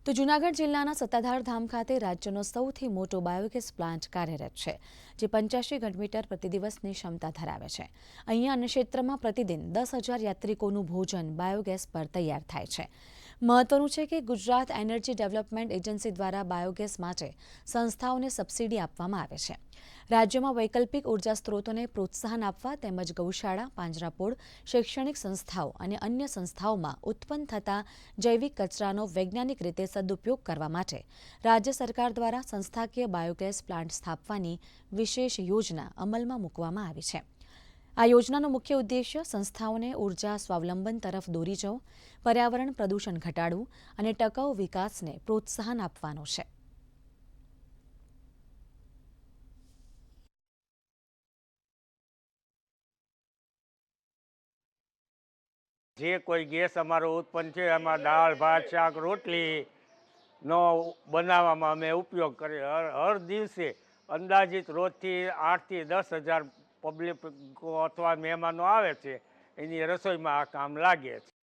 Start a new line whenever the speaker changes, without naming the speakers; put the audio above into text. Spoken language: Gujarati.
તો જૂનાગઢ જિલ્લાના સત્તાધાર ધામ ખાતે રાજ્યનો સૌથી મોટો બાયોગેસ પ્લાન્ટ કાર્યરત છે, જે 85 ઘનમીટર પ્રતિદિવસની ક્ષમતા ધરાવે છે. અહીંયા અન્ય ક્ષેત્રમાં પ્રતિદિન 10,000 યાત્રિકોનું ભોજન બાયોગેસ પર તૈયાર થાય છે. મહત્વનું છે કે ગુજરાત એનર્જી ડેવલપમેન્ટ એજન્સી દ્વારા બાયોગેસ માટે સંસ્થાઓને સબસિડી આપવામાં આવે છે. રાજ્યમાં વૈકલ્પિક ઉર્જા સ્ત્રોતોને પ્રોત્સાહન આપવા તેમજ ગૌશાળા, પાંજરાપોળ, શૈક્ષણિક સંસ્થાઓ અને અન્ય સંસ્થાઓમાં ઉત્પન્ન થતા જૈવિક કચરાનો વૈજ્ઞાનિક રીતે સદુપયોગ કરવા માટે રાજ્ય સરકાર દ્વારા સંસ્થાકીય બાયોગેસ પ્લાન્ટ સ્થાપવાની વિશેષ યોજના અમલમાં મૂકવામાં આવી છે. આ યોજનાનો મુખ્ય ઉદ્દેશ્ય સંસ્થાઓને ઉર્જા સ્વાવલંબન તરફ દોરી જવું, પર્યાવરણ પ્રદૂષણ ઘટાડવું અને ટકાઉ વિકાસને પ્રોત્સાહન આપવાનો છે.
જે કોઈ ગેસ અમારો ઉત્પન્ન છે એમાં દાળ, ભાત, શાક, રોટલીનો બનાવવામાં અમે ઉપયોગ કરીએ. હર દિવસે અંદાજિત રોજથી 8,000 થી 10,000 પબ્લિક અથવા મહેમાનો આવે છે, એની રસોઈમાં આ કામ લાગે છે.